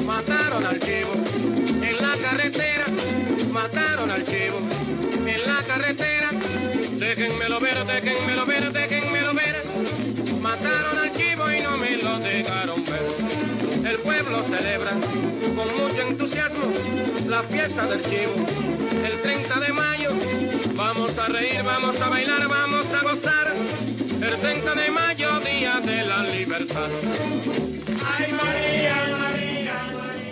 Mataron al chivo en la carretera, mataron al chivo en la carretera. Déjenmelo ver, déjenmelo ver, déjenmelo ver. Mataron al chivo y no me lo dejaron ver. El pueblo celebra con mucho entusiasmo la fiesta del chivo. El 30 de mayo vamos a reír, vamos a bailar, vamos a gozar. El 30 de mayo, día de la libertad. ¡Ay, María, María, María!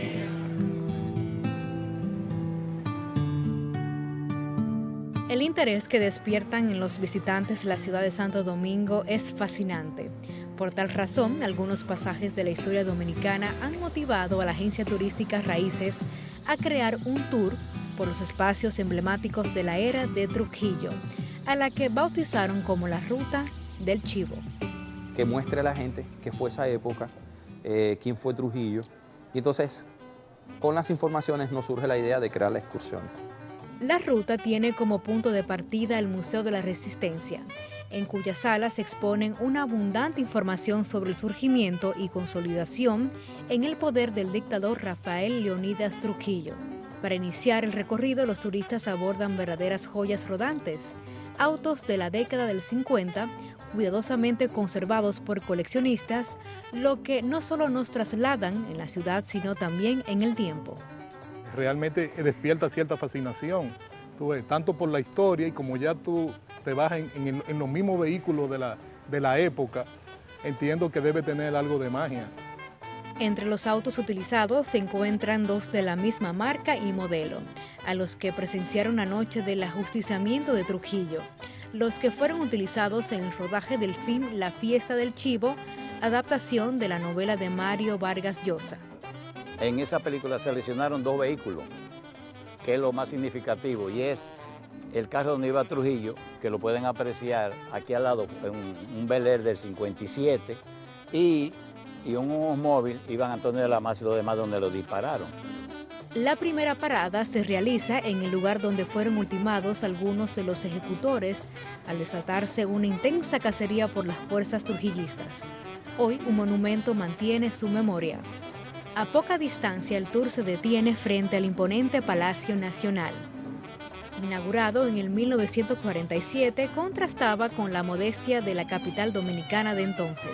El interés que despiertan en los visitantes la ciudad de Santo Domingo es fascinante. Por tal razón, algunos pasajes de la historia dominicana han motivado a la agencia turística Raíces a crear un tour por los espacios emblemáticos de la era de Trujillo, a la que bautizaron como la Ruta del Chivo. Que muestre a la gente qué fue esa época, quién fue Trujillo. Y entonces, con las informaciones nos surge la idea de crear la excursión. La ruta tiene como punto de partida el Museo de la Resistencia, en cuya sala se exponen una abundante información sobre el surgimiento y consolidación en el poder del dictador Rafael Leónidas Trujillo. Para iniciar el recorrido, los turistas abordan verdaderas joyas rodantes, autos de la década del 50, cuidadosamente conservados por coleccionistas, lo que no solo nos trasladan en la ciudad, sino también en el tiempo. Realmente despierta cierta fascinación, tanto por la historia y como ya tú te vas en los mismos vehículos de la época, entiendo que debe tener algo de magia. Entre los autos utilizados se encuentran dos de la misma marca y modelo, a los que presenciaron la noche del ajusticiamiento de Trujillo, los que fueron utilizados en el rodaje del film La Fiesta del Chivo, adaptación de la novela de Mario Vargas Llosa. En esa película seleccionaron dos vehículos, que es lo más significativo, y es el carro donde iba Trujillo, que lo pueden apreciar aquí al lado, un Bel Air del 57, y un móvil iban Antonio de la Maza y los demás donde lo dispararon. La primera parada se realiza en el lugar donde fueron ultimados algunos de los ejecutores al desatarse una intensa cacería por las fuerzas trujillistas. Hoy un monumento mantiene su memoria. A poca distancia el tour se detiene frente al imponente Palacio Nacional. Inaugurado en el 1947, contrastaba con la modestia de la capital dominicana de entonces.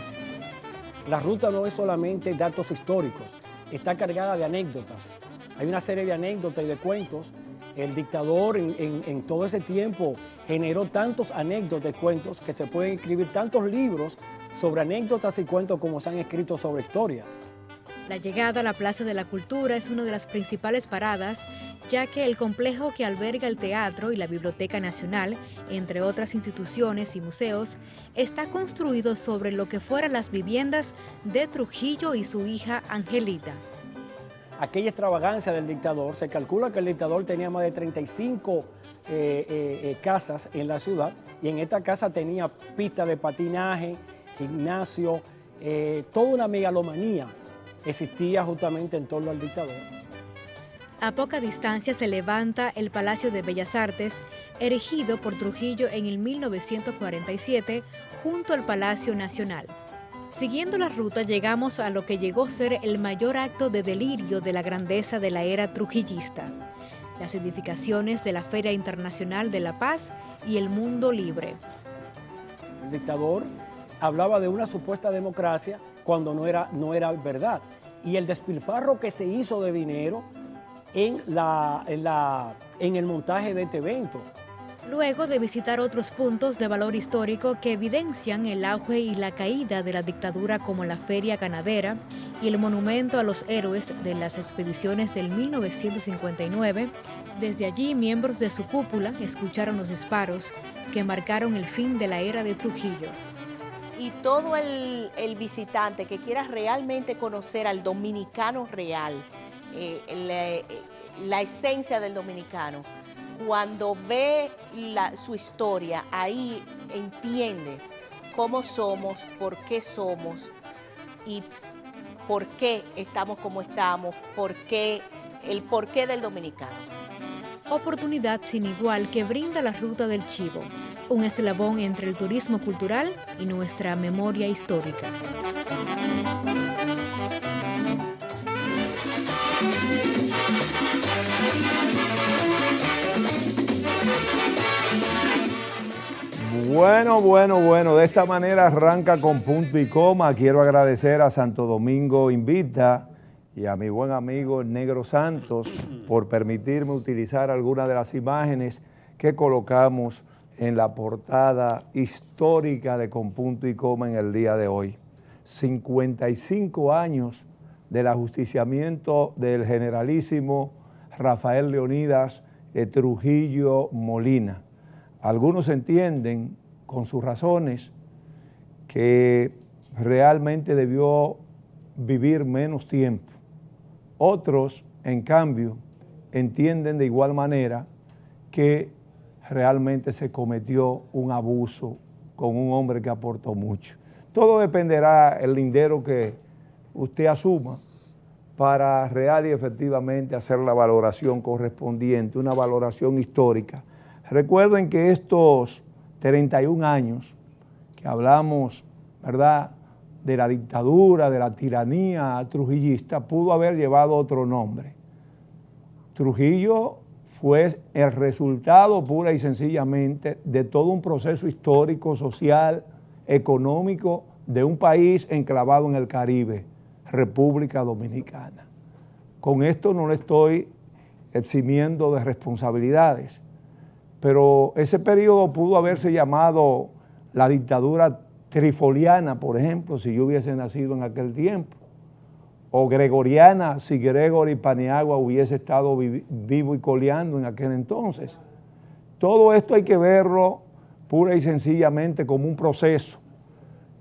La ruta no es solamente datos históricos, está cargada de anécdotas. Hay una serie de anécdotas y de cuentos. El dictador en todo ese tiempo generó tantos anécdotas y cuentos que se pueden escribir tantos libros sobre anécdotas y cuentos como se han escrito sobre historia. La llegada a la Plaza de la Cultura es una de las principales paradas, ya que el complejo que alberga el teatro y la Biblioteca Nacional, entre otras instituciones y museos, está construido sobre lo que fueran las viviendas de Trujillo y su hija Angelita. Aquella extravagancia del dictador, se calcula que el dictador tenía más de 35 casas en la ciudad, y en esta casa tenía pista de patinaje, gimnasio, toda una megalomanía existía justamente en torno al dictador. A poca distancia se levanta el Palacio de Bellas Artes, erigido por Trujillo en el 1947 junto al Palacio Nacional. Siguiendo la ruta llegamos a lo que llegó a ser el mayor acto de delirio de la grandeza de la era trujillista, las edificaciones de la Feria Internacional de la Paz y el Mundo Libre. El dictador hablaba de una supuesta democracia cuando no era verdad, y el despilfarro que se hizo de dinero en el montaje de este evento. Luego de visitar otros puntos de valor histórico que evidencian el auge y la caída de la dictadura, como la Feria Ganadera y el monumento a los héroes de las expediciones del 1959, desde allí miembros de su cúpula escucharon los disparos que marcaron el fin de la era de Trujillo. Y todo el visitante que quiera realmente conocer al dominicano real, la esencia del dominicano, cuando ve su historia, ahí entiende cómo somos, por qué somos y por qué estamos como estamos, el porqué del dominicano. oportunidad sin igual que brinda la Ruta del Chivo, un eslabón entre el turismo cultural y nuestra memoria histórica. Bueno, de esta manera arranca con punto y coma. Quiero agradecer a Santo Domingo Invita y a mi buen amigo Negro Santos por permitirme utilizar algunas de las imágenes que colocamos en la portada histórica de Con Punto y Coma en el día de hoy. 55 años del ajusticiamiento del generalísimo Rafael Leonidas Trujillo Molina. Algunos entienden, con sus razones, que realmente debió vivir menos tiempo. Otros, en cambio, entienden de igual manera que realmente se cometió un abuso con un hombre que aportó mucho. Todo dependerá del lindero que usted asuma para real y efectivamente hacer la valoración correspondiente, una valoración histórica. Recuerden que estos 31 años que hablamos, ¿verdad?, de la dictadura, de la tiranía trujillista, pudo haber llevado otro nombre. Trujillo fue el resultado pura y sencillamente de todo un proceso histórico, social, económico de un país enclavado en el Caribe, República Dominicana. Con esto no le estoy eximiendo de responsabilidades, pero ese periodo pudo haberse llamado la dictadura trifoliana, por ejemplo, si yo hubiese nacido en aquel tiempo, o gregoriana, si Gregory Paniagua hubiese estado vivo y coleando en aquel entonces. Todo esto hay que verlo pura y sencillamente como un proceso.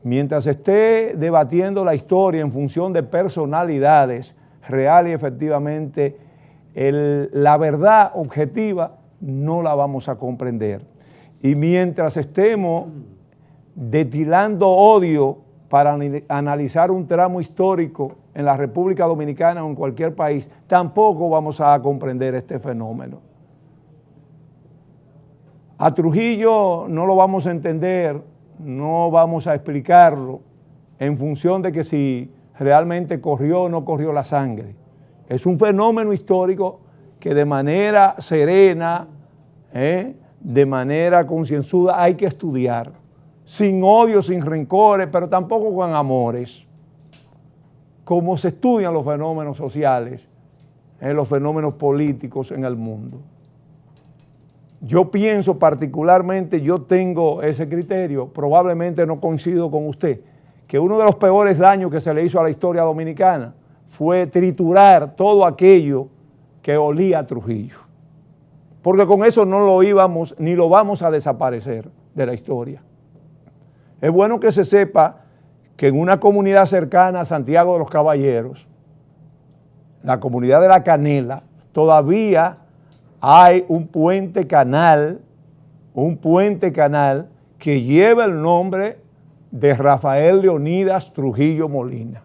Mientras esté debatiendo la historia en función de personalidades, real y efectivamente, la verdad objetiva no la vamos a comprender. Y mientras estemos destilando odio para analizar un tramo histórico en la República Dominicana o en cualquier país, tampoco vamos a comprender este fenómeno. A Trujillo no lo vamos a entender, no vamos a explicarlo en función de que si realmente corrió o no corrió la sangre. Es un fenómeno histórico que de manera serena, de manera concienzuda hay que estudiar, sin odio, sin rencores, pero tampoco con amores, como se estudian los fenómenos sociales, los fenómenos políticos en el mundo. Yo pienso particularmente, yo tengo ese criterio, probablemente no coincido con usted, que uno de los peores daños que se le hizo a la historia dominicana fue triturar todo aquello que olía a Trujillo. Porque con eso no lo íbamos ni lo vamos a desaparecer de la historia. Es bueno que se sepa que en una comunidad cercana a Santiago de los Caballeros, la comunidad de La Canela, todavía hay un puente canal que lleva el nombre de Rafael Leonidas Trujillo Molina.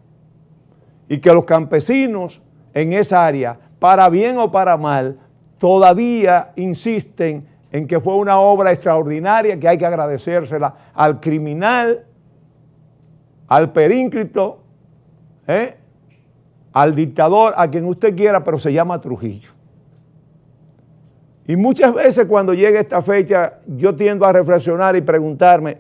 Y que los campesinos en esa área, para bien o para mal, todavía insisten en que fue una obra extraordinaria que hay que agradecérsela al criminal, al períncrito, al dictador, a quien usted quiera, pero se llama Trujillo. Y muchas veces cuando llega esta fecha yo tiendo a reflexionar y preguntarme,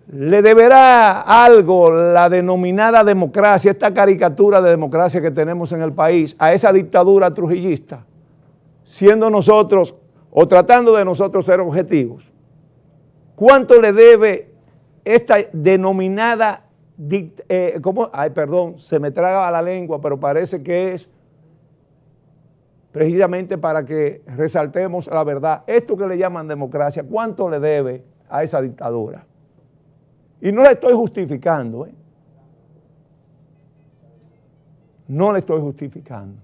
¿le deberá algo la denominada democracia, esta caricatura de democracia que tenemos en el país, a esa dictadura trujillista, siendo nosotros o tratando de nosotros ser objetivos? ¿Cuánto le debe esta denominada, se me traga la lengua, pero parece que es precisamente para que resaltemos la verdad, esto que le llaman democracia, ¿cuánto le debe a esa dictadura? Y no le estoy justificando, no le estoy justificando.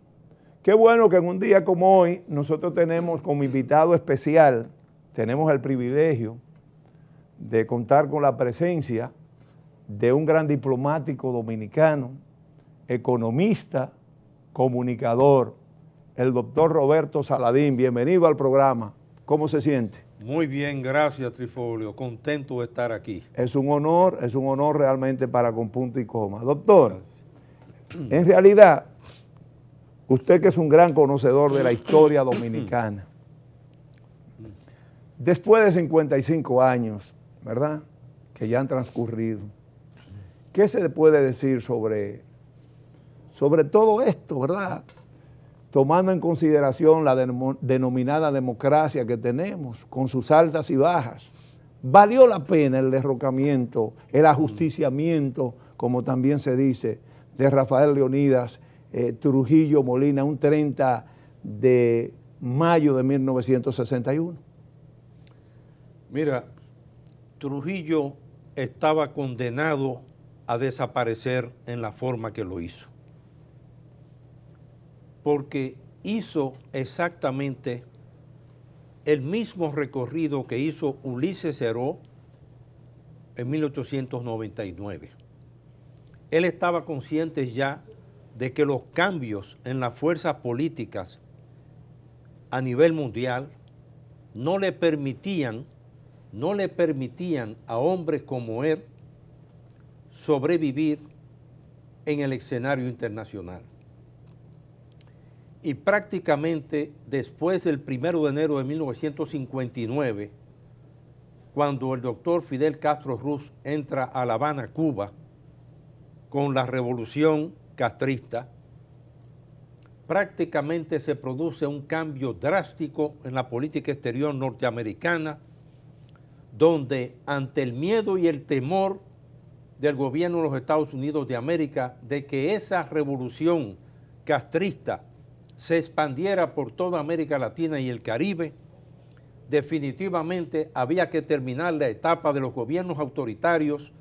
Qué bueno que en un día como hoy nosotros tenemos como invitado especial, tenemos el privilegio de contar con la presencia de un gran diplomático dominicano, economista, comunicador, el doctor Roberto Saladín. Bienvenido al programa. ¿Cómo se siente? Muy bien, gracias, Trifolio. Contento de estar aquí. Es un honor realmente para Con Punto y Coma. Doctor, en realidad, usted que es un gran conocedor de la historia dominicana, después de 55 años, ¿verdad?, que ya han transcurrido, ¿qué se puede decir sobre todo esto, verdad? Tomando en consideración la denominada democracia que tenemos, con sus altas y bajas. ¿Valió la pena el derrocamiento, el ajusticiamiento, como también se dice, de Rafael Leonidas Trujillo Molina, un 30 de mayo de 1961? Mira, Trujillo estaba condenado a desaparecer en la forma que lo hizo, porque hizo exactamente el mismo recorrido que hizo Ulises Seró en 1899. Él estaba consciente ya de que los cambios en las fuerzas políticas a nivel mundial no le permitían a hombres como él sobrevivir en el escenario internacional. Y prácticamente después del 1 de enero de 1959, cuando el doctor Fidel Castro Ruz entra a La Habana, Cuba, con la revolución castrista, prácticamente se produce un cambio drástico en la política exterior norteamericana, donde ante el miedo y el temor del gobierno de los Estados Unidos de América de que esa revolución castrista se expandiera por toda América Latina y el Caribe, definitivamente había que terminar la etapa de los gobiernos autoritarios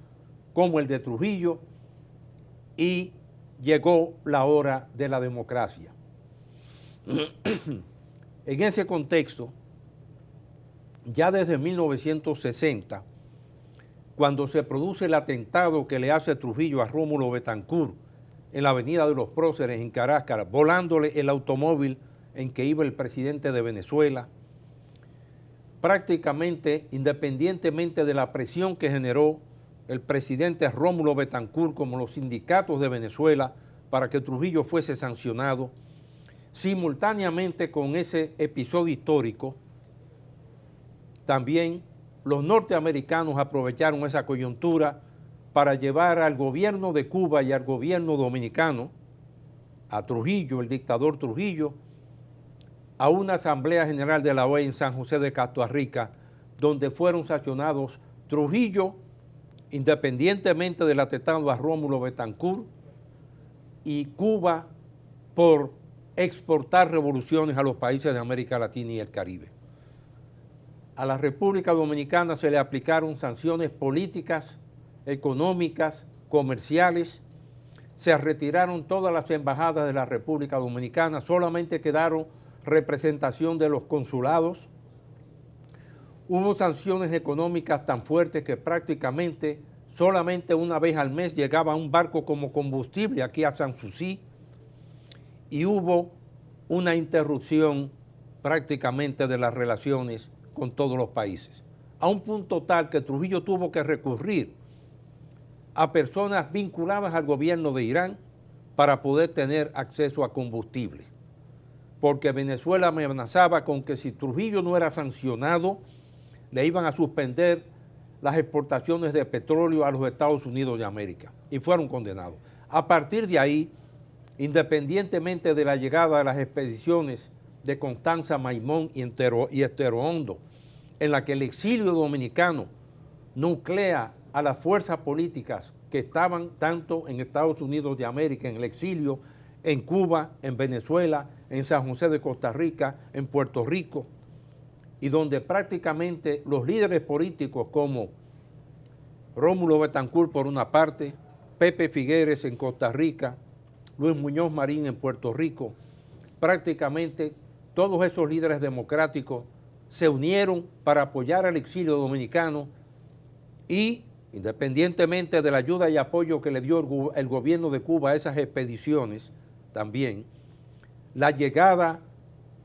como el de Trujillo y llegó la hora de la democracia. En ese contexto, ya desde 1960, cuando se produce el atentado que le hace Trujillo a Rómulo Betancourt en la Avenida de los Próceres en Caracas, volándole el automóvil en que iba el presidente de Venezuela, prácticamente independientemente de la presión que generó el presidente Rómulo Betancourt como los sindicatos de Venezuela para que Trujillo fuese sancionado, simultáneamente con ese episodio histórico, también los norteamericanos aprovecharon esa coyuntura para llevar al gobierno de Cuba y al gobierno dominicano, a Trujillo, el dictador Trujillo, a una asamblea general de la OEA en San José de Costa Rica, donde fueron sancionados Trujillo, independientemente del atentado a Rómulo Betancourt, y Cuba por exportar revoluciones a los países de América Latina y el Caribe. A la República Dominicana se le aplicaron sanciones políticas, económicas, comerciales, se retiraron todas las embajadas de la República Dominicana, solamente quedaron representación de los consulados. Hubo sanciones económicas tan fuertes que prácticamente solamente una vez al mes llegaba un barco como combustible aquí a Sanssouci, y hubo una interrupción prácticamente de las relaciones con todos los países, a un punto tal que Trujillo tuvo que recurrir a personas vinculadas al gobierno de Irán para poder tener acceso a combustible, porque Venezuela me amenazaba con que si Trujillo no era sancionado, le iban a suspender las exportaciones de petróleo a los Estados Unidos de América, y fueron condenados. A partir de ahí, independientemente de la llegada de las expediciones de Constanza Maimón y Estero Hondo, en la que el exilio dominicano nuclea a las fuerzas políticas que estaban tanto en Estados Unidos de América, en el exilio, en Cuba, en Venezuela, en San José de Costa Rica, en Puerto Rico, y donde prácticamente los líderes políticos como Rómulo Betancourt por una parte, Pepe Figueres en Costa Rica, Luis Muñoz Marín en Puerto Rico, prácticamente todos esos líderes democráticos se unieron para apoyar al exilio dominicano y, independientemente de la ayuda y apoyo que le dio el gobierno de Cuba a esas expediciones, también la llegada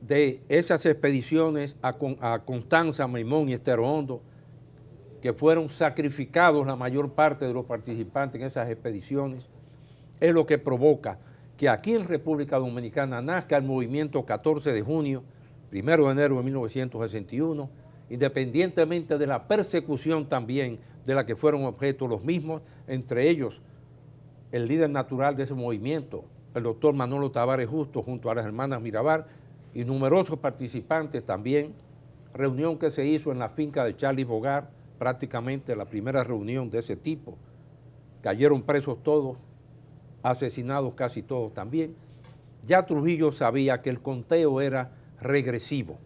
de esas expediciones a Constanza, Maimón y Estero Hondo, que fueron sacrificados la mayor parte de los participantes en esas expediciones, es lo que provoca que aquí en República Dominicana nazca el movimiento 14 de junio, 1 de enero de 1961, independientemente de la persecución también de la que fueron objeto los mismos, entre ellos el líder natural de ese movimiento, el doctor Manolo Tavares Justo, junto a las hermanas Mirabal y numerosos participantes también, reunión que se hizo en la finca de Charlie Bogar, prácticamente la primera reunión de ese tipo. Cayeron presos todos, asesinados casi todos también. Ya Trujillo sabía que el conteo era regresivo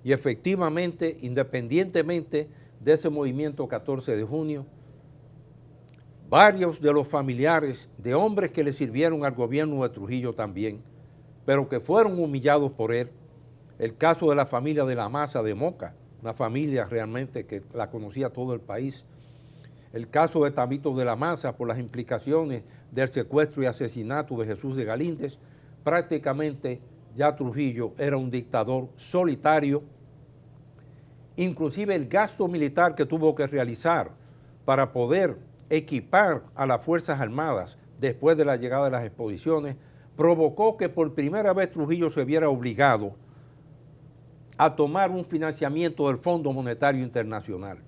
y efectivamente, independientemente de ese movimiento 14 de junio, varios de los familiares de hombres que le sirvieron al gobierno de Trujillo también, pero que fueron humillados por él, el caso de la familia de la Maza de Moca, una familia realmente que la conocía todo el país, el caso de Tabito de la Maza por las implicaciones del secuestro y asesinato de Jesús de Galíndez, prácticamente ya Trujillo era un dictador solitario. Inclusive el gasto militar que tuvo que realizar para poder equipar a las Fuerzas Armadas después de la llegada de las exposiciones provocó que por primera vez Trujillo se viera obligado a tomar un financiamiento del Fondo Monetario Internacional,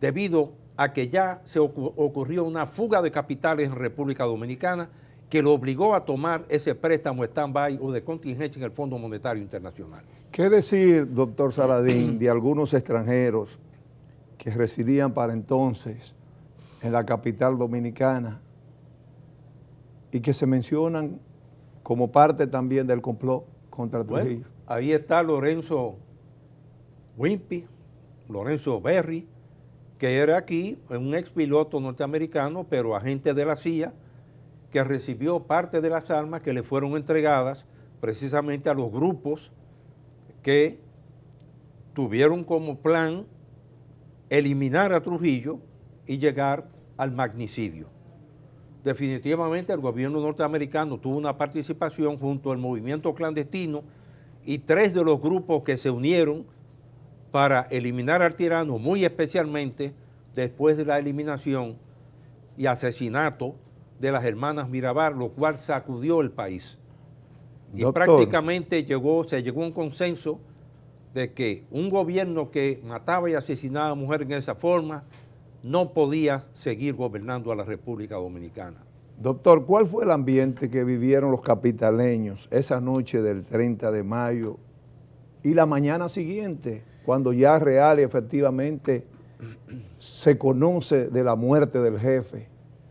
debido a que ya se ocurrió una fuga de capitales en República Dominicana que lo obligó a tomar ese préstamo stand-by o de contingencia en el Fondo Monetario Internacional. ¿Qué decir, doctor Saladín, de algunos extranjeros que residían para entonces en la capital dominicana y que se mencionan como parte también del complot contra Trujillo? Bueno, ahí está Lorenzo Wimpy, Lorenzo Berry, que era aquí un expiloto norteamericano, pero agente de la CIA, que recibió parte de las armas que le fueron entregadas precisamente a los grupos que tuvieron como plan eliminar a Trujillo y llegar al magnicidio. Definitivamente el gobierno norteamericano tuvo una participación junto al movimiento clandestino y 3 de los grupos que se unieron para eliminar al tirano, muy especialmente después de la eliminación y asesinato de las hermanas Mirabal, lo cual sacudió el país. Y Doctor, prácticamente se llegó a un consenso de que un gobierno que mataba y asesinaba a mujeres en esa forma no podía seguir gobernando a la República Dominicana. Doctor, ¿cuál fue el ambiente que vivieron los capitaleños esa noche del 30 de mayo y la mañana siguiente, cuando ya real y efectivamente se conoce de la muerte del jefe?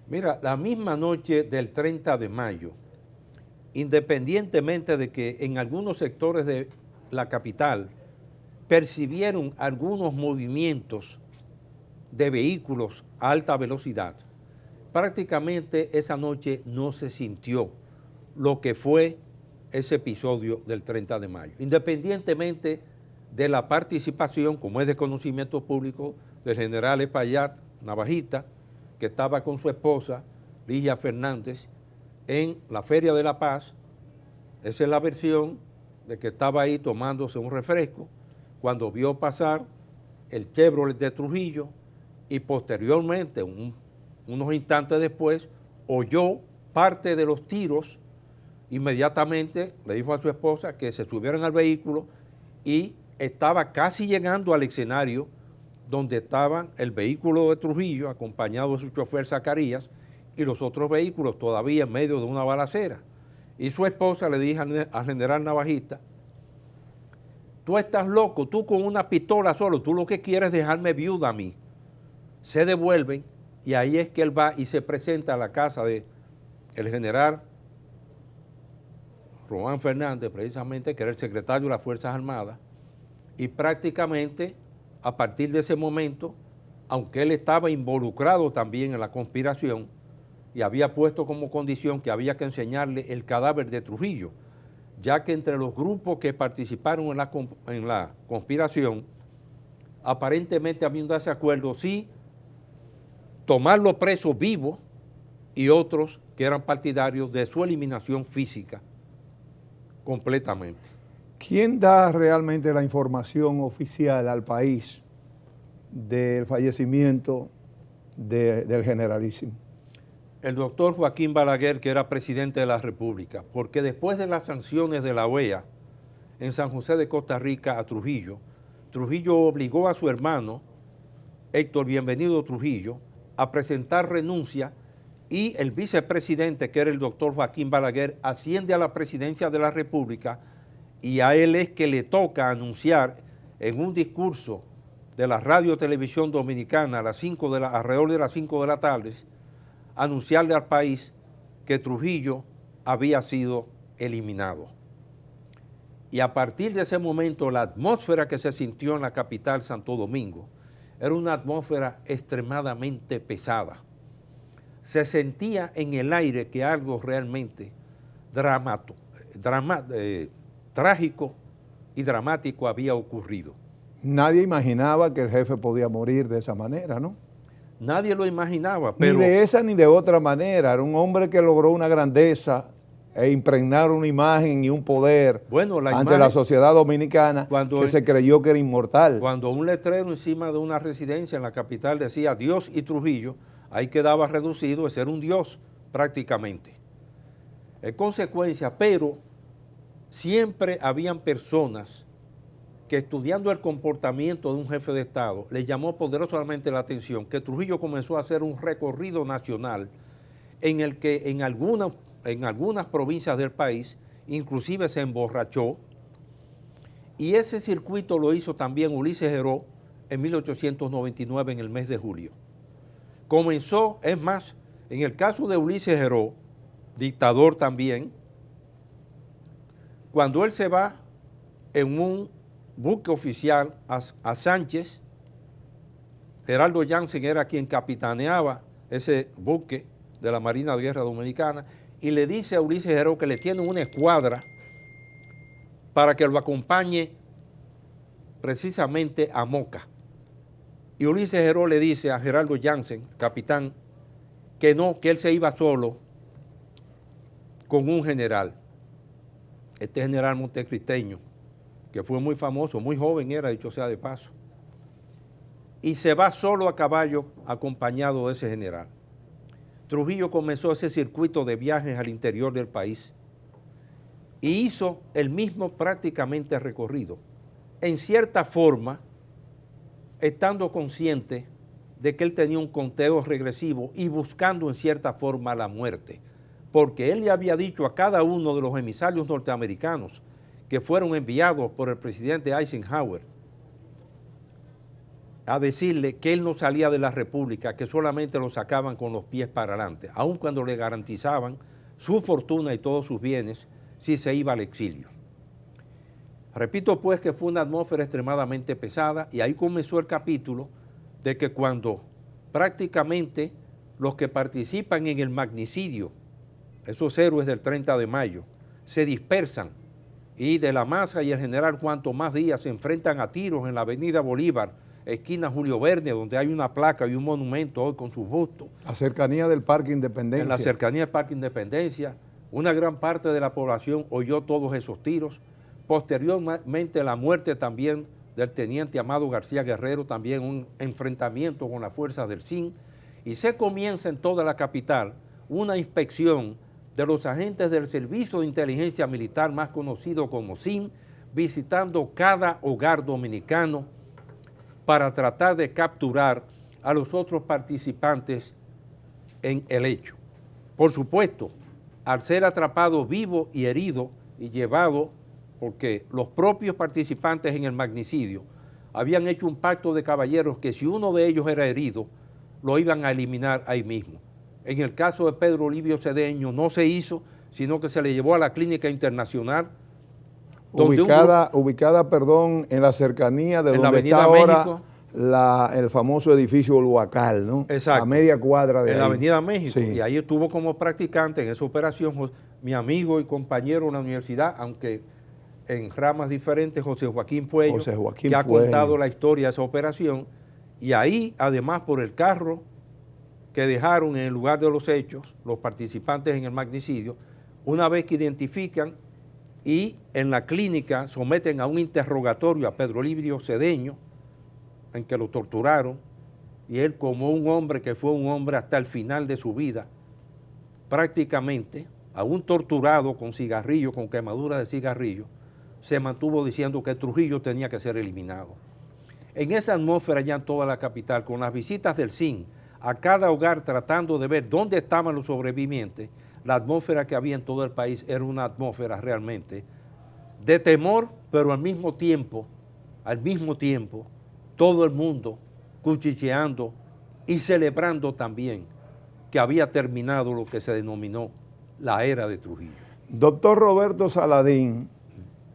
Mira, la misma noche del 30 de mayo, independientemente de que en algunos sectores de la capital percibieron algunos movimientos de vehículos a alta velocidad, prácticamente esa noche no se sintió lo que fue ese episodio del 30 de mayo, independientemente de la participación, como es de conocimiento público, del general Espaillat Navajita, que estaba con su esposa, Ligia Fernández, en la Feria de la Paz. Esa es la versión de que estaba ahí tomándose un refresco cuando vio pasar el Chevrolet de Trujillo y posteriormente, unos instantes después, oyó parte de los tiros. Inmediatamente le dijo a su esposa que se subieran al vehículo y estaba casi llegando al escenario donde estaban el vehículo de Trujillo, acompañado de su chofer Zacarías, y los otros vehículos todavía en medio de una balacera. Y su esposa le dijo al general Navajita: tú estás loco, tú con una pistola solo, tú lo que quieres es dejarme viuda a mí. Se devuelven y ahí es que él va y se presenta a la casa del general Román Fernández, precisamente, que era el secretario de las Fuerzas Armadas, y prácticamente a partir de ese momento, aunque él estaba involucrado también en la conspiración y había puesto como condición que había que enseñarle el cadáver de Trujillo, ya que entre los grupos que participaron en la conspiración, aparentemente había un desacuerdo, sí, tomarlo preso vivo y otros que eran partidarios de su eliminación física, completamente. ¿Quién da realmente la información oficial al país del fallecimiento del generalísimo? El doctor Joaquín Balaguer, que era presidente de la República, porque después de las sanciones de la OEA en San José de Costa Rica a Trujillo, Trujillo obligó a su hermano, Héctor Bienvenido Trujillo, a presentar renuncia y el vicepresidente, que era el doctor Joaquín Balaguer, asciende a la presidencia de la República y a él es que le toca anunciar en un discurso de la Radio Televisión Dominicana alrededor de las 5 de la tarde, anunciarle al país que Trujillo había sido eliminado. Y a partir de ese momento, la atmósfera que se sintió en la capital, Santo Domingo, era una atmósfera extremadamente pesada. Se sentía en el aire que algo realmente trágico y dramático había ocurrido. Nadie imaginaba que el jefe podía morir de esa manera, ¿no? Nadie lo imaginaba, pero... Ni de esa ni de otra manera. Era un hombre que logró una grandeza e impregnar una imagen y un poder ante la sociedad dominicana que se creyó que era inmortal. Cuando un letrero encima de una residencia en la capital decía Dios y Trujillo, ahí quedaba reducido a ser un dios prácticamente. En consecuencia, pero siempre habían personas que estudiando el comportamiento de un jefe de Estado le llamó poderosamente la atención que Trujillo comenzó a hacer un recorrido nacional en el que en algunas provincias del país inclusive se emborrachó, y ese circuito lo hizo también Ulises Heró en 1899 en el mes de julio. Comenzó, es más, en el caso de Ulises Heró, dictador también, cuando él se va en un buque oficial a Sánchez, Geraldo Jansen era quien capitaneaba ese buque de la Marina de Guerra Dominicana, y le dice a Ulises Heró que le tiene una escuadra para que lo acompañe precisamente a Moca. Y Ulises Heró le dice a Geraldo Jansen, capitán, que no, que él se iba solo con un general, este general montecristeño, que fue muy famoso, muy joven era, dicho sea de paso, y se va solo a caballo acompañado de ese general. Trujillo comenzó ese circuito de viajes al interior del país y hizo el mismo prácticamente recorrido, en cierta forma, estando consciente de que él tenía un conteo regresivo y buscando en cierta forma la muerte, porque él le había dicho a cada uno de los emisarios norteamericanos que fueron enviados por el presidente Eisenhower a decirle que él no salía de la República, que solamente lo sacaban con los pies para adelante, aun cuando le garantizaban su fortuna y todos sus bienes si se iba al exilio. Repito pues que fue una atmósfera extremadamente pesada, y ahí comenzó el capítulo de que cuando prácticamente los que participan en el magnicidio, esos héroes del 30 de mayo, se dispersan, y de la Maza y el general Juan Tomás Díaz se enfrentan a tiros en la avenida Bolívar, esquina Julio Verne, donde hay una placa y un monumento hoy con su busto. La cercanía del Parque Independencia. En la cercanía del Parque Independencia, una gran parte de la población oyó todos esos tiros. Posteriormente la muerte también del teniente Amado García Guerrero, también un enfrentamiento con las fuerzas del CIN, y se comienza en toda la capital una inspección de los agentes del Servicio de Inteligencia Militar, más conocido como SIN, visitando cada hogar dominicano para tratar de capturar a los otros participantes en el hecho. Por supuesto, al ser atrapado vivo y herido y llevado, porque los propios participantes en el magnicidio habían hecho un pacto de caballeros que si uno de ellos era herido, lo iban a eliminar ahí mismo. En el caso de Pedro Olivio Cedeño no se hizo, sino que se le llevó a la Clínica Internacional, ubicada en la cercanía de donde está ahora el famoso edificio Uluacal, ¿no? Exacto. A media cuadra de ahí. En la Avenida México. Sí. Y ahí estuvo como practicante en esa operación mi amigo y compañero en la universidad, aunque en ramas diferentes, José Joaquín Puello, que ha contado la historia de esa operación. Y ahí, además, por el carro que dejaron en el lugar de los hechos, los participantes en el magnicidio, una vez que identifican y en la clínica someten a un interrogatorio a Pedro Livio Cedeño, en que lo torturaron, y él, como un hombre que fue un hombre hasta el final de su vida, prácticamente, aún torturado con cigarrillo, con quemadura de cigarrillo, se mantuvo diciendo que Trujillo tenía que ser eliminado. En esa atmósfera ya en toda la capital, con las visitas del CIN a cada hogar tratando de ver dónde estaban los sobrevivientes, la atmósfera que había en todo el país era una atmósfera realmente de temor, pero al mismo tiempo, todo el mundo cuchicheando y celebrando también que había terminado lo que se denominó la era de Trujillo. Doctor Roberto Saladín,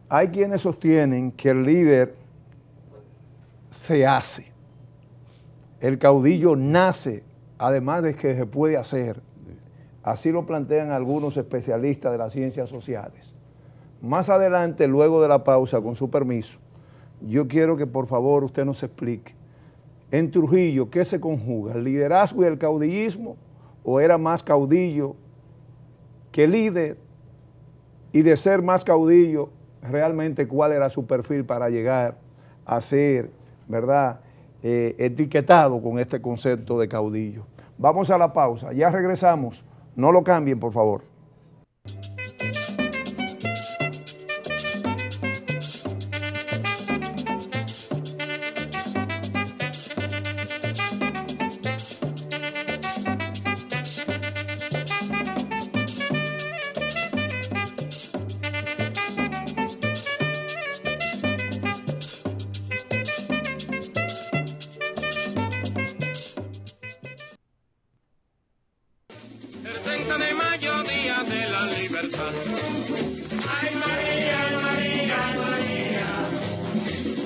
hay quienes sostienen que el líder se hace, el caudillo nace, además de que se puede hacer. Así lo plantean algunos especialistas de las ciencias sociales. Más adelante, luego de la pausa, con su permiso, yo quiero que por favor usted nos explique, en Trujillo, ¿qué se conjuga? ¿El liderazgo y el caudillismo? ¿O era más caudillo que líder? Y de ser más caudillo, realmente cuál era su perfil para llegar a ser, ¿verdad?, etiquetado con este concepto de caudillo. Vamos a la pausa, ya regresamos, no lo cambien por favor. El 30 de mayo, día de la libertad. Ay María, María, María,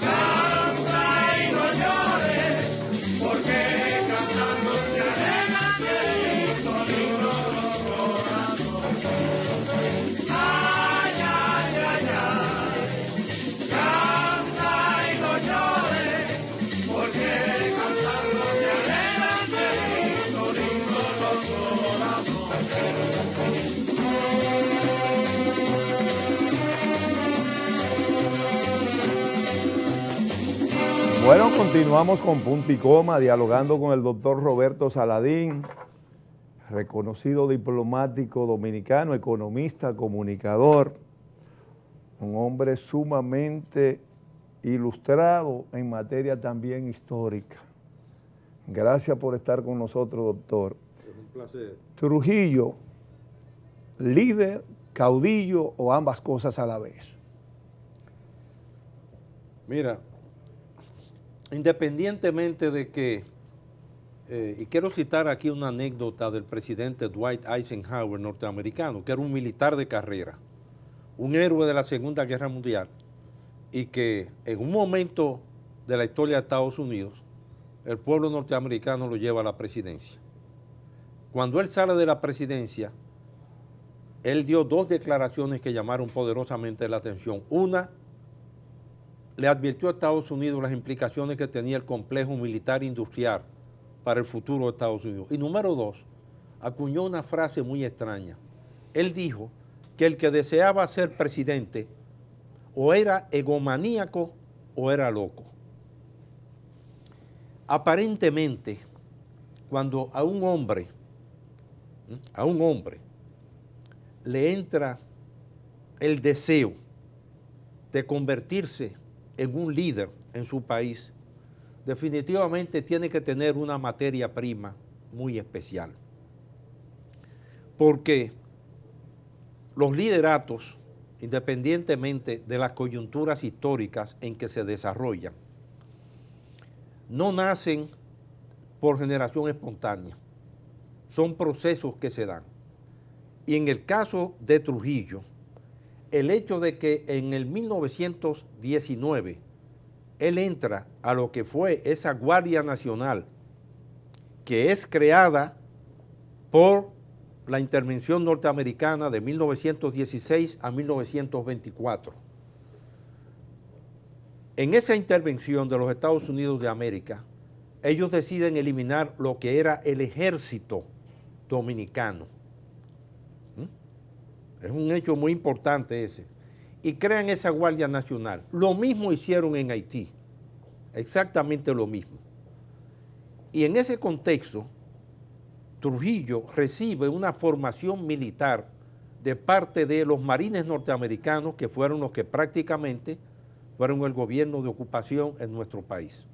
canta y no llores, porque cantando se alegra lindo, lindo los corazones. Ay, ay, ay, ay, canta y no llores, porque cantando se alegra lindo, lindo los corazones. Bueno, continuamos con Punto y Coma, dialogando con el doctor Roberto Saladín, reconocido diplomático dominicano, economista, comunicador, un hombre sumamente ilustrado en materia también histórica. Gracias por estar con nosotros, doctor. Es un placer. Trujillo, líder, caudillo o ambas cosas a la vez. Mira, independientemente de que, y quiero citar aquí una anécdota del presidente Dwight Eisenhower, norteamericano, que era un militar de carrera, un héroe de la Segunda Guerra Mundial, y que en un momento de la historia de Estados Unidos, el pueblo norteamericano lo lleva a la presidencia. Cuando él sale de la presidencia, él dio dos declaraciones que llamaron poderosamente la atención. Una, le advirtió a Estados Unidos las implicaciones que tenía el complejo militar industrial para el futuro de Estados Unidos. Y número dos, acuñó una frase muy extraña. Él dijo que el que deseaba ser presidente o era egomaníaco o era loco. Aparentemente, cuando a un hombre le entra el deseo de convertirse en un líder en su país, definitivamente tiene que tener una materia prima muy especial. Porque los lideratos, independientemente de las coyunturas históricas en que se desarrollan, no nacen por generación espontánea, son procesos que se dan. Y en el caso de Trujillo, el hecho de que en el 1919 él entra a lo que fue esa Guardia Nacional, que es creada por la intervención norteamericana de 1916 a 1924. En esa intervención de los Estados Unidos de América, ellos deciden eliminar lo que era el ejército dominicano. Es un hecho muy importante ese. y crean esa Guardia Nacional. Lo mismo hicieron en Haití, exactamente lo mismo. Y en ese contexto, Trujillo recibe una formación militar de parte de los marines norteamericanos, que fueron los que prácticamente fueron el gobierno de ocupación en nuestro país.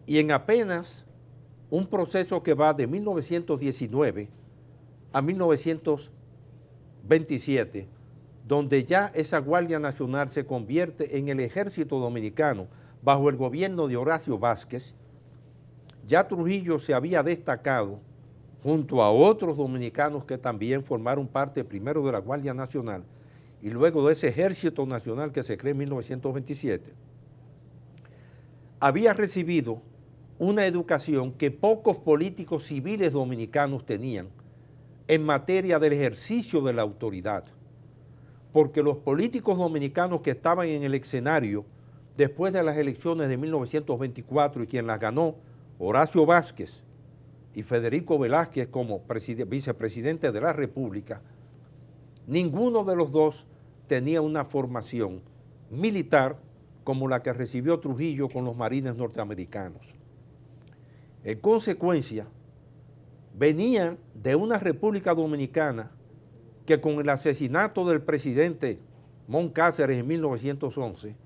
Y en apenas un proceso que va de 1919 a 1927, donde ya esa Guardia Nacional se convierte en el ejército dominicano bajo el gobierno de Horacio Vázquez, ya Trujillo se había destacado junto a otros dominicanos que también formaron parte primero de la Guardia Nacional y luego de ese Ejército Nacional que se creó en 1927, había recibido una educación que pocos políticos civiles dominicanos tenían en materia del ejercicio de la autoridad, porque los políticos dominicanos que estaban en el escenario después de las elecciones de 1924 y quien las ganó, Horacio Vázquez y Federico Velázquez como vicepresidente de la República, ninguno de los dos tenía una formación militar como la que recibió Trujillo con los marines norteamericanos. En consecuencia, venían de una República Dominicana que con el asesinato del presidente Moncáceres en 1911,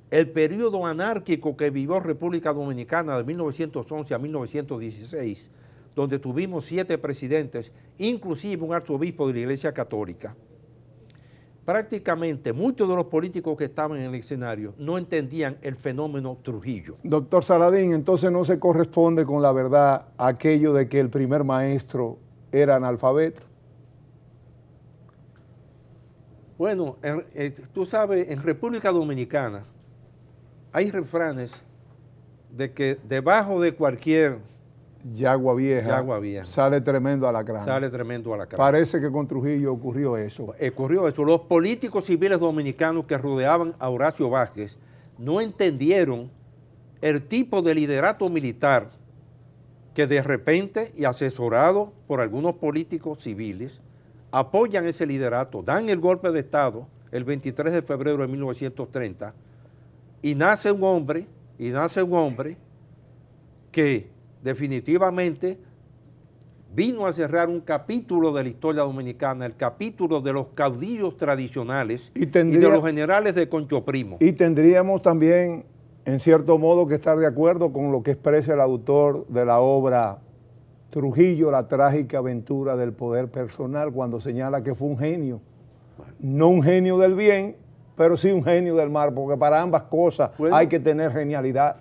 el periodo anárquico que vivió República Dominicana de 1911 a 1916, donde tuvimos 7 presidentes, inclusive un arzobispo de la Iglesia Católica, prácticamente muchos de los políticos que estaban en el escenario no entendían el fenómeno Trujillo. Doctor Saladín, entonces no se corresponde con la verdad aquello de que el primer maestro era analfabeto. Bueno, tú sabes, en República Dominicana hay refranes de que debajo de cualquier Yagua vieja sale tremendo alacrán. Sale tremendo alacrán. Parece que con Trujillo ocurrió eso. Ocurrió eso. Los políticos civiles dominicanos que rodeaban a Horacio Vázquez no entendieron el tipo de liderato militar que de repente, y asesorado por algunos políticos civiles, apoyan ese liderato, dan el golpe de Estado el 23 de febrero de 1930 y nace un hombre que definitivamente vino a cerrar un capítulo de la historia dominicana, el capítulo de los caudillos tradicionales y de los generales de Concho Primo. Y tendríamos también, en cierto modo, que estar de acuerdo con lo que expresa el autor de la obra Trujillo, la trágica aventura del poder personal, cuando señala que fue un genio, no un genio del bien, pero sí un genio del mal, porque para ambas cosas hay que tener genialidad.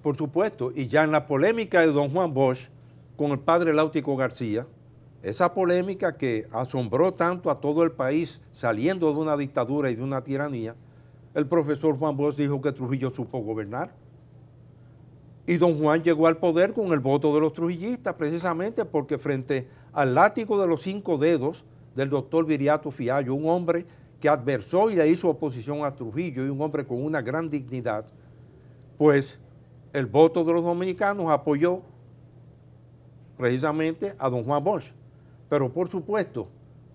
Por supuesto, y ya en la polémica de don Juan Bosch con el padre Láutico García, esa polémica que asombró tanto a todo el país saliendo de una dictadura y de una tiranía, el profesor Juan Bosch dijo que Trujillo supo gobernar. Y don Juan llegó al poder con el voto de los trujillistas, precisamente porque frente al látigo de los 5 dedos del doctor Viriato Fiallo, un hombre que adversó y le hizo oposición a Trujillo y un hombre con una gran dignidad, pues el voto de los dominicanos apoyó precisamente a don Juan Bosch. Pero por supuesto,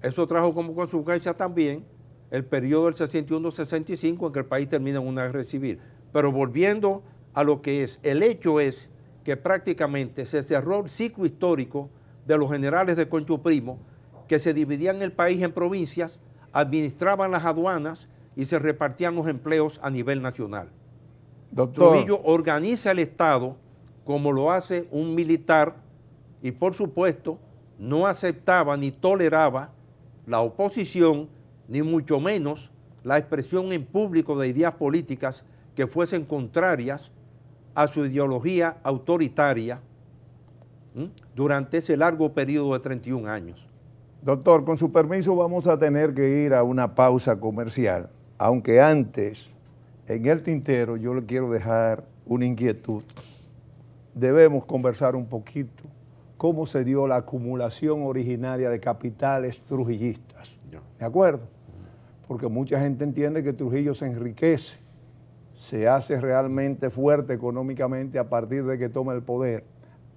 eso trajo como consecuencia también el periodo del 61-65 en que el país termina en una guerra civil. Pero volviendo a lo que es, el hecho es que prácticamente se cerró el ciclo histórico de los generales de Concho Primo, que se dividían el país en provincias, administraban las aduanas y se repartían los empleos a nivel nacional. Doctor, Trujillo organiza el Estado como lo hace un militar y por supuesto no aceptaba ni toleraba la oposición, ni mucho menos la expresión en público de ideas políticas que fuesen contrarias a su ideología autoritaria durante ese largo periodo de 31 años. Doctor, con su permiso vamos a tener que ir a una pausa comercial, aunque antes, en el tintero, yo le quiero dejar una inquietud. Debemos conversar un poquito cómo se dio la acumulación originaria de capitales trujillistas. ¿De acuerdo? Porque mucha gente entiende que Trujillo se enriquece, se hace realmente fuerte económicamente a partir de que toma el poder.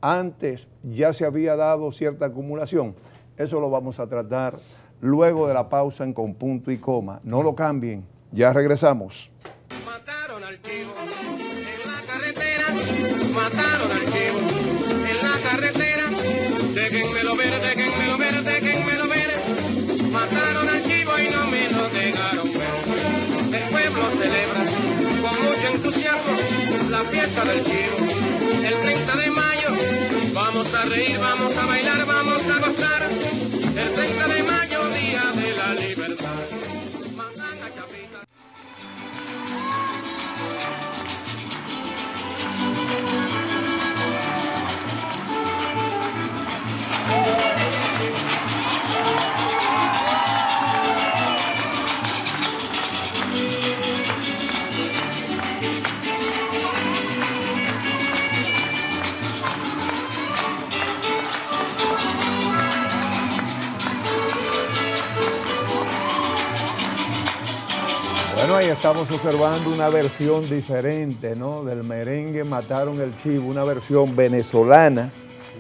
Antes ya se había dado cierta acumulación. Eso lo vamos a tratar luego de la pausa en Con Punto y Coma. No lo cambien, ya regresamos. Mataron al chivo en la carretera, mataron al chivo en la carretera, déjenmelo ver, déjenmelo ver, déjenmelo ver, mataron al chivo y no me lo dejaron ver. El pueblo celebra con mucho entusiasmo la fiesta del chivo, el 30 de mayo, vamos a reír, vamos a bailar, vamos a gozar, el 30 de mayo, día de la libertad. Matan a Chapita. Bueno, ahí estamos observando una versión diferente, ¿no? Del merengue Mataron el Chivo, una versión venezolana,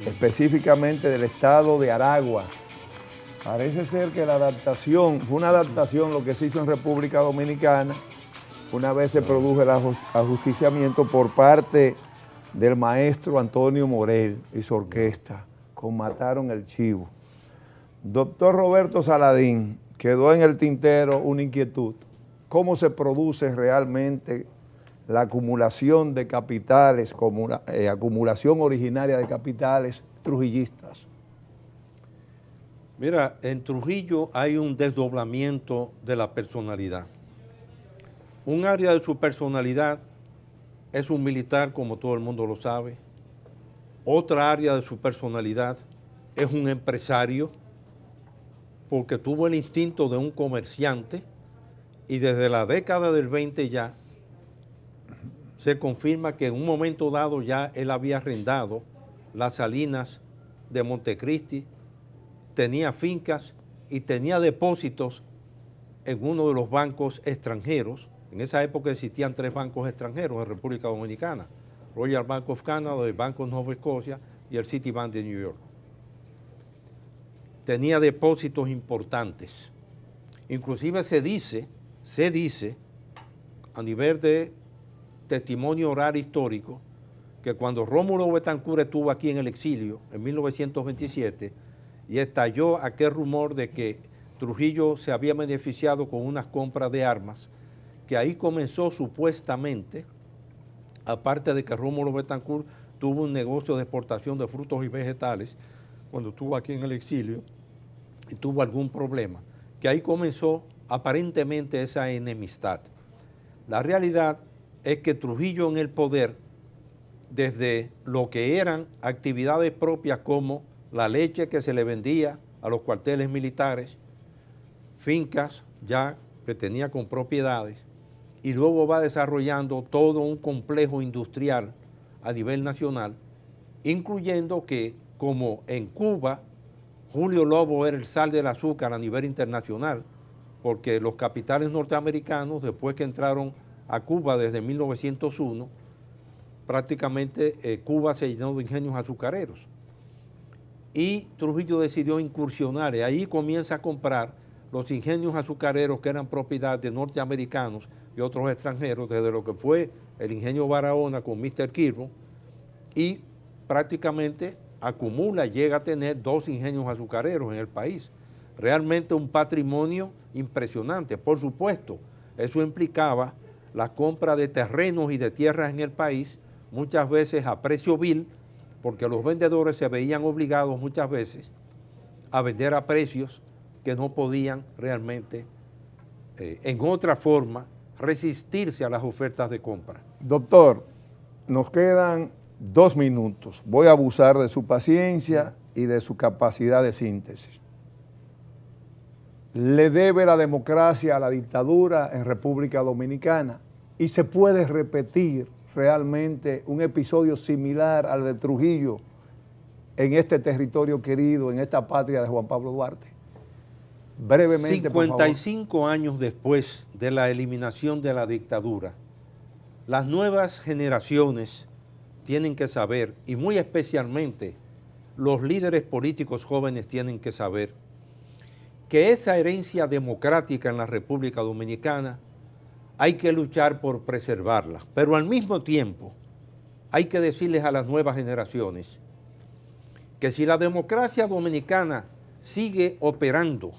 específicamente del estado de Aragua. Parece ser que la adaptación, fue una adaptación lo que se hizo en República Dominicana, una vez se produjo el ajusticiamiento por parte del maestro Antonio Morel y su orquesta, con Mataron el Chivo. Doctor Roberto Saladín, quedó en el tintero una inquietud. ¿Cómo se produce realmente la acumulación de capitales, acumulación originaria de capitales trujillistas? Mira, en Trujillo hay un desdoblamiento de la personalidad. Un área de su personalidad es un militar, como todo el mundo lo sabe. Otra área de su personalidad es un empresario, porque tuvo el instinto de un comerciante, y desde la década del 20 ya se confirma que en un momento dado ya él había arrendado las salinas de Montecristi, tenía fincas y tenía depósitos en uno de los bancos extranjeros. En esa época existían 3 bancos extranjeros en República Dominicana: Royal Bank of Canada, el Banco de Nueva Escocia y el Citibank de New York. Tenía depósitos importantes. Inclusive se dice a nivel de testimonio oral histórico que cuando Rómulo Betancourt estuvo aquí en el exilio en 1927 y estalló aquel rumor de que Trujillo se había beneficiado con unas compras de armas, que ahí comenzó supuestamente, aparte de que Rómulo Betancourt tuvo un negocio de exportación de frutos y vegetales cuando estuvo aquí en el exilio y tuvo algún problema, que ahí comenzó aparentemente esa enemistad. La realidad es que Trujillo en el poder, desde lo que eran actividades propias como la leche que se le vendía a los cuarteles militares, fincas ya que tenía con propiedades, y luego va desarrollando todo un complejo industrial a nivel nacional, incluyendo que, como en Cuba, Julio Lobo era el sal del azúcar a nivel internacional, porque los capitales norteamericanos, después que entraron a Cuba desde 1901, prácticamente Cuba se llenó de ingenios azucareros. Y Trujillo decidió incursionar, y ahí comienza a comprar los ingenios azucareros que eran propiedad de norteamericanos y otros extranjeros, desde lo que fue el ingenio Barahona con Mr. Kirby, y prácticamente acumula, llega a tener 2 ingenios azucareros en el país. Realmente un patrimonio impresionante. Por supuesto, eso implicaba la compra de terrenos y de tierras en el país, muchas veces a precio vil, porque los vendedores se veían obligados muchas veces a vender a precios que no podían realmente, en otra forma, resistirse a las ofertas de compra. Doctor, nos quedan 2 minutos. Voy a abusar de su paciencia y de su capacidad de síntesis. ¿Le debe la democracia a la dictadura en República Dominicana? ¿Y se puede repetir realmente un episodio similar al de Trujillo en este territorio querido, en esta patria de Juan Pablo Duarte? Brevemente, 55 años después de la eliminación de la dictadura, las nuevas generaciones tienen que saber, y muy especialmente los líderes políticos jóvenes tienen que saber, que esa herencia democrática en la República Dominicana hay que luchar por preservarla, pero al mismo tiempo hay que decirles a las nuevas generaciones que si la democracia dominicana sigue operando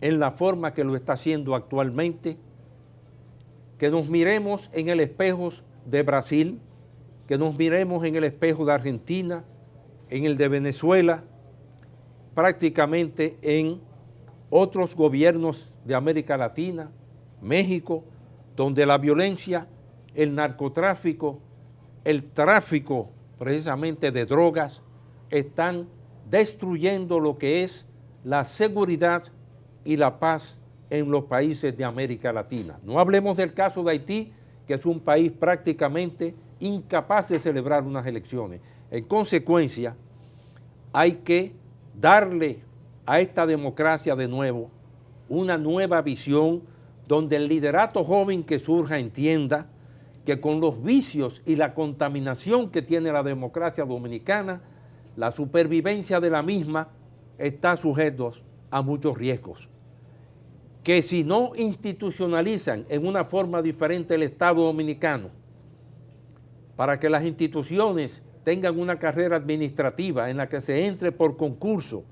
en la forma que lo está haciendo actualmente, que nos miremos en el espejo de Brasil, que nos miremos en el espejo de Argentina, en el de Venezuela, prácticamente en otros gobiernos de América Latina, México, donde la violencia, el narcotráfico, el tráfico precisamente de drogas, están destruyendo lo que es la seguridad y la paz en los países de América Latina. No hablemos del caso de Haití, que es un país prácticamente incapaz de celebrar unas elecciones. En consecuencia, hay que darle a esta democracia de nuevo una nueva visión donde el liderato joven que surja entienda que con los vicios y la contaminación que tiene la democracia dominicana, la supervivencia de la misma está sujeta a muchos riesgos. Que si no institucionalizan en una forma diferente el Estado dominicano, para que las instituciones tengan una carrera administrativa en la que se entre por concurso,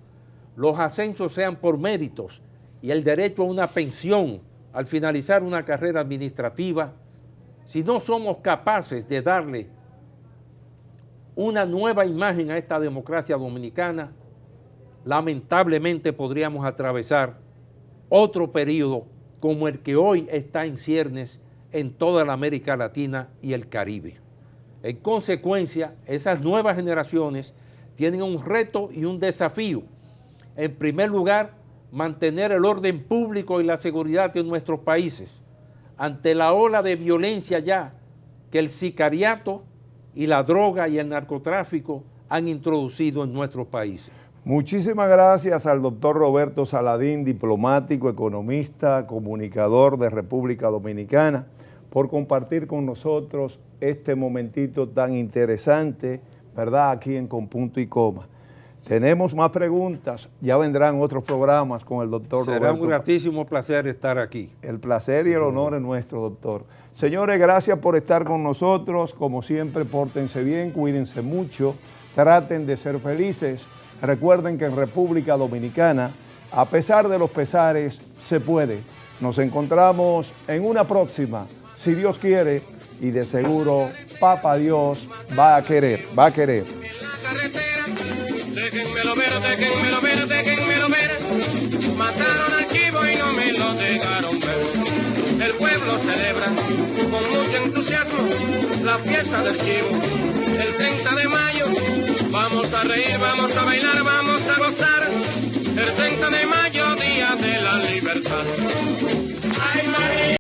los ascensos sean por méritos y el derecho a una pensión al finalizar una carrera administrativa, si no somos capaces de darle una nueva imagen a esta democracia dominicana, lamentablemente podríamos atravesar otro periodo como el que hoy está en ciernes en toda la América Latina y el Caribe. En consecuencia, esas nuevas generaciones tienen un reto y un desafío. En primer lugar, mantener el orden público y la seguridad de nuestros países ante la ola de violencia ya que el sicariato y la droga y el narcotráfico han introducido en nuestros países. Muchísimas gracias al doctor Roberto Saladín, diplomático, economista, comunicador de República Dominicana, por compartir con nosotros este momentito tan interesante, ¿verdad?, aquí en Con Punto y Coma. Tenemos más preguntas, ya vendrán otros programas con el doctor Roberto. Será un gratísimo placer estar aquí. El placer y el honor es nuestro, doctor. Señores, gracias por estar con nosotros. Como siempre, pórtense bien, cuídense mucho, traten de ser felices. Recuerden que en República Dominicana, a pesar de los pesares, se puede. Nos encontramos en una próxima, si Dios quiere, y de seguro, Papá Dios va a querer, va a querer. Déjenmelo ver, déjenmelo ver, déjenmelo ver. Mataron al chivo y no me lo dejaron ver. El pueblo celebra con mucho entusiasmo la fiesta del chivo. El 30 de mayo vamos a reír, vamos a bailar,